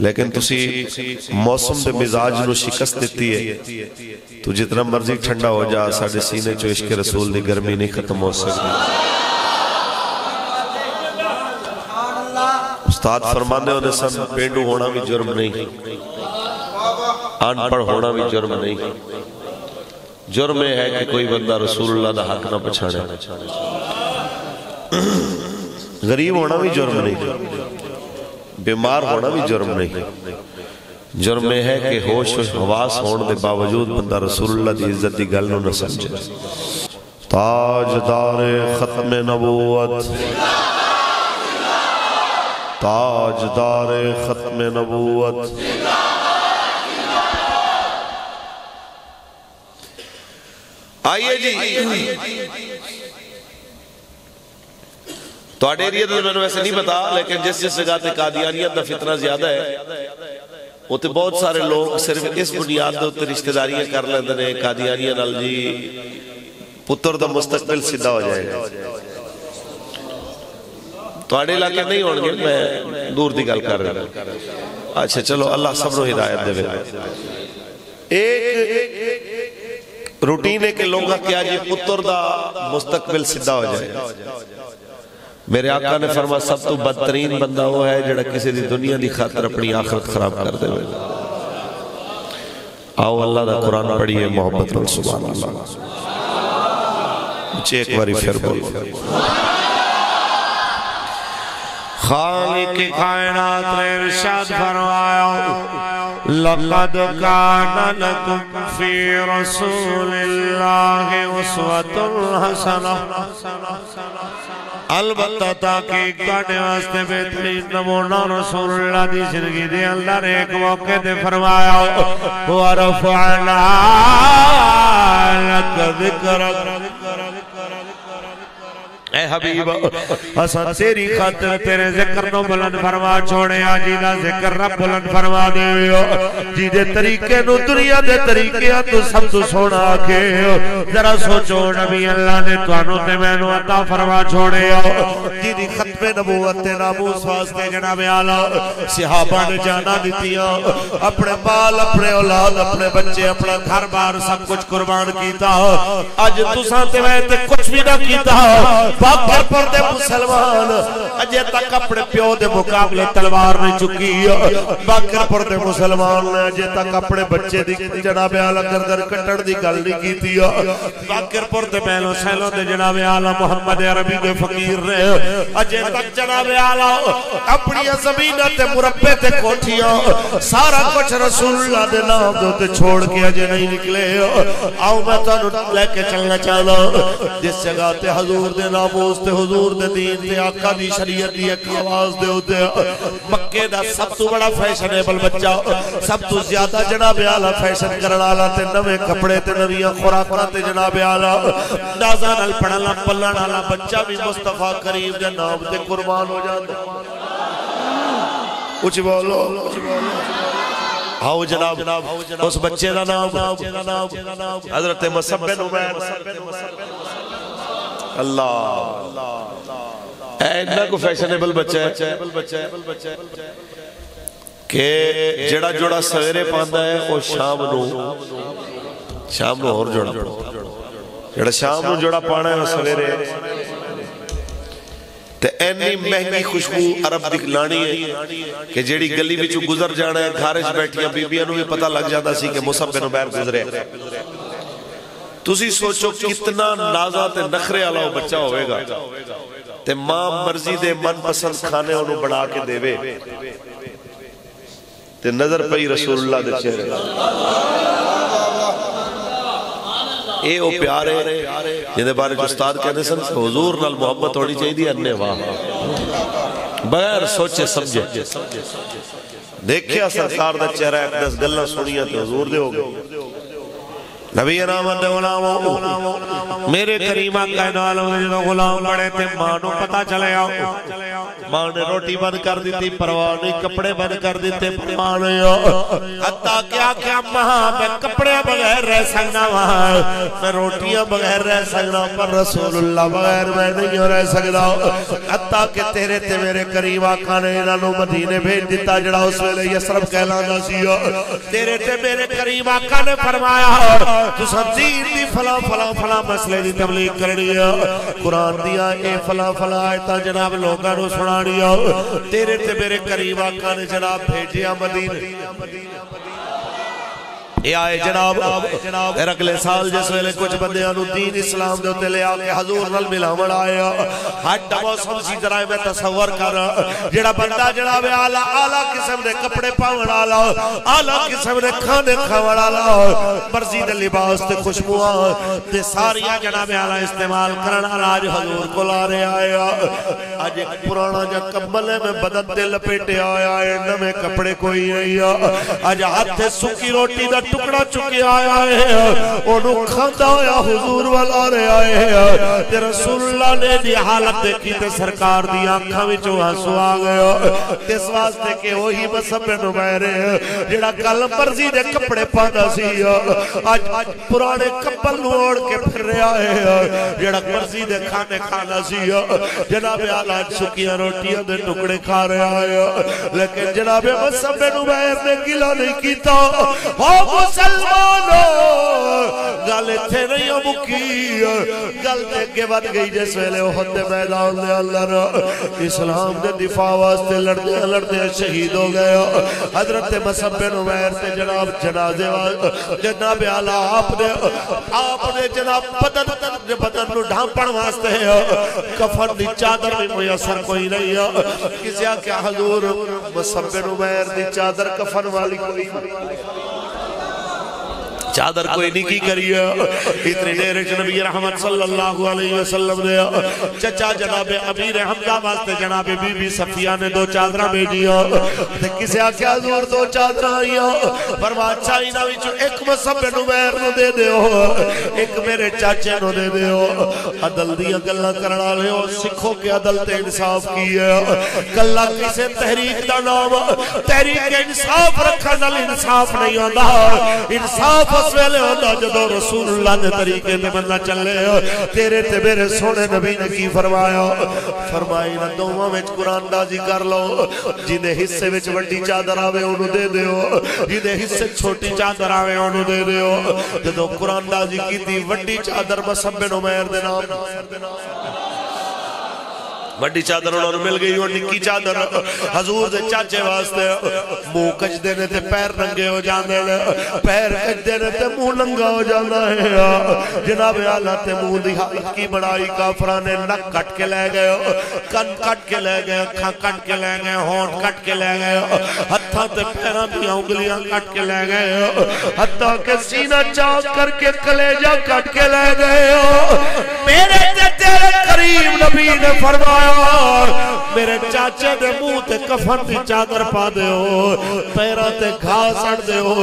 لیکن تسی موسم دے مزاج نو شکست دیتی ہے تو جتنا مرضی ٹھنڈا ہو جا ساڑھے سینے چو عشق رسول دی گرمی نہیں ختم ہو سکتی. استاد فرمانے ہونے سن پینڈو ہونا بھی جرم نہیں, ان پڑھ ہونا بھی جرم نہیں. جرم ہے کہ کوئی بندہ رسول اللہ دا حق نہ پچھانے. غریب ہونا بھی جرم نہیں, بیمار ہونا بھی جرم نہیں. جرم ہے کہ ہوش و حواس ہونے دے باوجود بندہ رسول اللہ دی عزت دی گل نو نہ سمجھے. تاجدار ختم نبوت, تاجدار ختم نبوت. آئیے جی تو آڈے ایریا تو میں نے ویسے نہیں بتا, لیکن جس جگہ تے قادیانیت دا فتنہ زیادہ ہے وہ تے بہت سارے لوگ صرف اس بنیاد دے رشتہ داریاں کر لیندے نے قادیانیاں نال جی پتر دا مستقبل سیدھا ہو جائے گا. تو آڈے علاقے نہیں ہون گے, میں دور دی گل کر رہا ہوں. اچھا چلو اللہ سب نو ہدایت دے. ایک روٹین ہے کہ لوگا کیا جی پتر دا مستقبل سیدھا ہو جائے. میرے آقا نے فرمایا سب تو بدترین بندہ وہ ہے جڑا کسی دی دنیا دی خاطر اپنی آخرت خراب کر دے. آؤ اللہ دا قرآن پڑھیے محبت و سبحان اللہ. ایک باری پھر بولو. خالق کائنات نے ارشاد فرمایا لقد کان لکم فی رسول اللہ اسوۃ حسنہ. البتہ تاکہ کرنے واسطے بہترین نمونہ رسول اللہ دی زندگی دے اللہ نے ایک موقع دے فرمایا وَرَفَعْنَا لَكَ ذِكْرَكَ. اے حبیب حسن تیری خاطر تیرے ذکر نو بلند فرما چھوڑے, آجی دا ذکر رب بلند فرما دے. جی دے طریقے نو دنیا دے طریقے تو سب تو سونا آکے ذرا سوچو نبی اللہ نے توانو تے میں نو عطا فرما چھوڑے. جی دی ختم نبوت ناموس واسطے جناب اعلیٰ صحابہ نے جانا دیتیاں, اپنے بال اپنے اولاد اپنے بچے اپنا گھر بار سب کچھ قربان کیتا. آج تو سانتے میں تے کچھ بھی نہ کیتا. باکر پر دے مسلمان اجے تک اپنے پیو دے مقابلے تلوار نہیں چکی. باکر پر دے مسلمان نے اجے تک اپنے بچے دی جناب اعلیٰ گردن کٹڑ دی گل نہیں کی تھی. باکر پر دے پہلو سیلوں دے جناب اعلیٰ محمد عربی دے فقیر نے اجے تک جناب اعلیٰ اپنی زمینہ تے مربع تے کوٹھیاں سارا کچھ رسول اللہ دے نام دو تے چھوڑ کے اجے نہیں نکلے. آؤ میں تو لے کے چلنا چاہنا جس جگہ تے حضور دے ناموس تے حضور دے دین تے آقا دی شریعت دی ایک آواز دے ہوتے. مکے دا سب تو بڑا فیشنیبل بچہ, سب تو زیادہ جناب اعلیٰ فیشن کرنالا تے نوے کپڑے تے نویاں خوراکاں تے جناب اعلیٰ نازاں نال پڑھنا پلن والا بچہ بھی مصطفیٰ کریم دے نام تے قربان ہو جاتا. کچھ بولو. آؤ جناب اس بچے دا نام حضرت مصعب بن عمیر. اللہ اے اتنا کو فیشنیبل بچہ ہے کہ جڑا جوڑا سویرے پاندہ ہے وہ شام نو اور جوڑا جڑا شام نو جوڑا پانا ہے وہ سویرے. تے اینی مہنگی خوشبو عرب دی لانی ہے کہ جیڑی گلی بچو گزر جانا ہے گھارش بیٹھیاں بیبیاں نو بھی پتہ لگ جاتا سی کہ مصعب بن عمیر گزرے. تسی سوچو کتنا نازا تے نخرے والا وہ بچہ ہوئے گا تے ماں مرضی دے من پسند کھانے انہوں بڑھا کے دے وے تے نظر پئی رسول اللہ دے چہرے. اے او پیارے جنہیں بارے جو استاد کہنے سن حضور نال محبت ہونی چاہی دی اننے واہ بغیر سوچے سمجھے. دیکھیا سرکار دا چہرہ ایک دس گلہ سنیا تے حضور دے ہو گئے. نبی رحمت غلاموں میرے کریمہ کہنے والوں نے جو غلام بڑے تھے مانو پتا چلے آؤ ماں نے روٹی بند کر دیتی پرواہ نہیں کپڑے بند کر دیتے پرواہ نہیں حتیٰ کیا کیا ماں میں کپڑے بغیر رہ سکنا وہاں میں روٹیاں بغیر رہ سکنا پر رسول اللہ بغیر میں نہیں رہ سکتا حتیٰ کہ تیرے تے میرے قریب آقا نے انہوں مدینے بھیج دیتا جڑا اس ویلے یسرب کہلانا سیا تیرے تے میرے قریب آقا نے فرمایا تو سب دین دی فلاں فلاں فلاں مسئلے دی تبلیغ کرنی ہے قرآن دیا اے فلاں فلاں آیتاں جناب لوگاں نو سنانی ہے تیرے تے میرے قریب آقا نے جناب بھیجیا مدینے یہ آئے جناب پھر اگلے سال جس ویلے کچھ بندیاں نو دین اسلام دے ہوتے لے آگے حضور نل ملاوڑ آیا ہٹ موسم سی طرح میں تصور کر جڑا بندہ جناب اعلیٰ قسم دے کپڑے پاون والا اعلیٰ قسم دے کھانے کھاون والا مرضی دے لباس تے خوشبوئاں تے ساریاں جناب اعلیٰ استعمال کرن والا آج حضور کو لا رہے آیا آج ایک پرانا جا کمبل ہے میں بدن تے لپیٹے آیا ہے نمے کپڑے کوئی نہیں آج ہاتھ سکی روٹی دا ٹکڑا چکے آیا ہے انہوں کھاندہ ہویا حضور والا رہے آئے ہیں تے رسول اللہ نے دی حالت دیکھی تے سرکار دی آنکھاں میں جو ہنسو آ گیا تے اس واسطے کہ وہی مسئلہ نمائرے ہیں جڑا کل مرضی دے کپڑے پانا سی آج پرانے کپل نوڑ کے پھر رہے آئے ہیں جڑا مرضی دے کھانے کھانا سی جناب اعلیٰ سکیاں روٹیاں دے ٹکڑے کھا رہے آئے ہیں لیکن جناب مسئلہ نمائر نے گلہ نہیں کیتا مسلمانوں گل تھے نہیں مکی گل دے کے بد گئی جس ویلے احد میدان دے اندر اسلام دے دفاع واسطے لڑتے شہید ہو گیا حضرت مصعب بن عمیر تے جناب جنازے جناب اعلیٰ آپ نے جناب بدن نو ڈھانپن واسطے کفن دی چادر میں میسر کوئی نہیں کسی آکے حضور مصعب بن عمیر دی چادر کفن والی کوئی چادر کوئی نہیں کی کری ہے اتنی دیر نبی رحمت صلی اللہ علیہ وسلم نے چچا جناب امیر حمزہ واسطے جناب بی بی صفیہ نے دو چادرہ بھیجی تے کسے آکے حضور دو چادرہ آئی فرما چاہینا وچو ایک مصعب بن عمیر نو دے دے ہو ایک میرے چاچے نو دے دے ہو عدل دیا گلہ کرنا لے ہو سکھو کے عدل تے انصاف کی ہے کلہ کسے تحریک دا نام تحریک انصاف رکھنا انصاف نہیں ہوندہ انصاف اس ویلے ہوندہ جدو رسول اللہ نے طریقے میں بندہ چلے تیرے تے میرے سونے نبی نے کی فرمایا فرمائی نہ دومہ میں قرآن دازی کر لو جنہیں حصے میں وڈی چادر آوے انہوں دے دے ہو جنہیں حصے چھوٹی چادر آوے انہوں دے دے ہو جدو قرآن دازی کی تھی وڈی چادر مصعب بن عمیر دے نام وڈی چادر انہوں نے مل گئی اور نکی چادر حضور دے چاچے واسطے مو کج دینے تے پیر ننگے ہو جانے پیر کج دینے تے مو ننگا ہو جانا ہے جناب اعلیٰ تے مو دی حالت کی بڑائی کافرانے نک کٹ کے لے گئے کن کٹ کے لے گئے کھا کٹ کے لے گئے ہونٹ کٹ کے لے گئے ہتھا تے پیرہ بھی انگلیاں کٹ کے لے گئے ہتھا کے سینہ چاک کر کے کلیجہ کٹ کے لے گئے میرے تے تیرے قریب نبی نے فرمایا میرے چاچے دے منہ تے کفن دی چادر پا دے ہو پیرہ تے گھاس اڑ دے ہو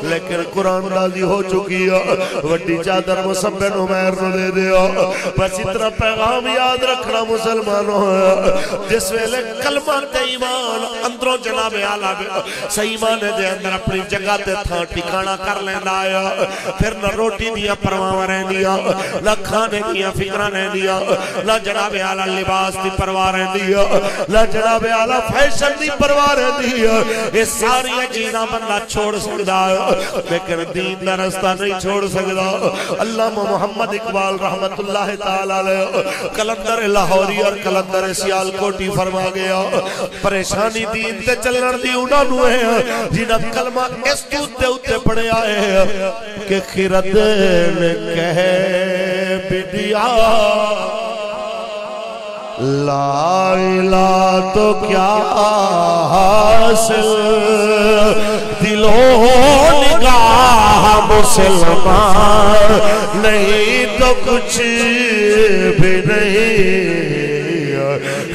لیکن قرآن نازی ہو چکی ہے وڈی چادر مصعب بن عمیر نو دے دے ہو بس اتنا پیغام یاد رکھنا مسلمانوں جس ویلے کلمہ تے ایمان اندروں جناب اعلیٰ صحیح مانے دے اندر اپنی جگہ تے تھا ٹھکانہ کر لینا آیا پھر نہ روٹی دیا پرواہ رہ دیا نہ کھانے دیا فکرہ رہ دیا نہ جناب اعلیٰ لباس دی پرواہ رہ دیا نہ جناب اعلیٰ فیشن دی پرواہ رہ دیا یہ ساری چیزاں بندہ چھوڑ سکتا ہے لیکن دین دا رستہ نہیں چھوڑ سکتا علامہ محمد اقبال رحمت اللہ تعالی کلندر لاہوری اور کلندر سیالکوٹی فرما گیا پریشانی دین تے چلن دی انہاں نو ہے جنہاں کلمہ اس دوتے ہوتے پڑے آئے ہیں کہ خیرت نے کہے بدیا لا الہ تو کیا حاصل دل و نگاہ مسلمان نہیں تو کچھ بھی نہیں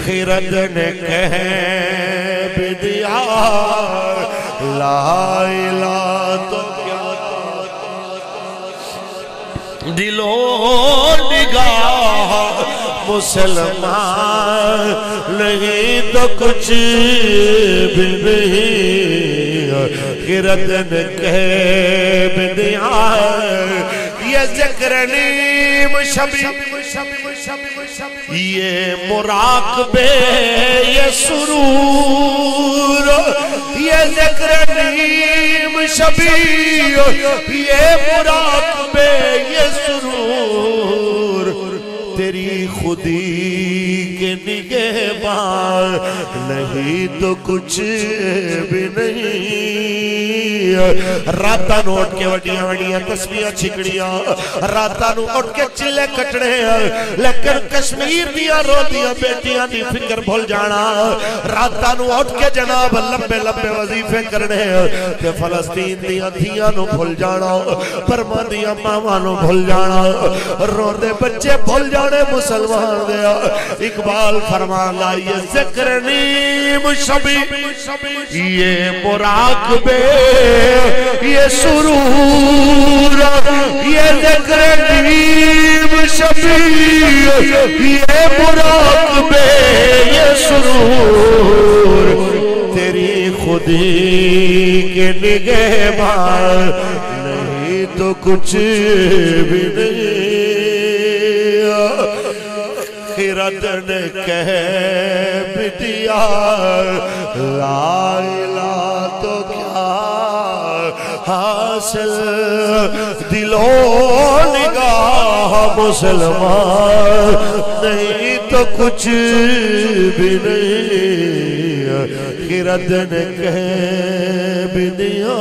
خیرت نے کہے بھی دیا لا الہ تو کیا دل و نگاہ مسلمان نہیں تو کچھ بھی نہیں خیرتن کہہ بدیا یہ ذکر نیم شبی یہ مراقبے یہ سرور یہ ذکر نیم شبی یہ مراقبے یہ سرور تیری خودی کے نگہبان نہیں تو کچھ بھی نہیں راتاں نو اٹھ کے وڈیاں وڈیاں تسبیحاں چھکڑیاں راتاں نو اٹھ کے چلے کٹنے لیکن کشمیر دیاں روندیاں بیٹیاں دی فکر بھول جانا راتاں نو اٹھ کے جناب لمبے لمبے وظیفے کرنے تے فلسطین دیاں دھیاں نو بھول جانا برما دیاں ماواں نو بھول جانا روندے بچے بھول جانے مسلمان دیا اقبال فرمانا یہ ذکر نیم شبی یہ مراقبے یہ سرور یہ ذکر نیم شبی یہ مراقبے یہ سرور تیری خودی کے نگہبان نہیں تو کچھ بھی نہیں خیرتن کہہ بدیا لا الہ تو کیا حاصل دل و نگاہ مسلمان نہیں تو کچھ بھی نہیں خیرتن کہہ بدیا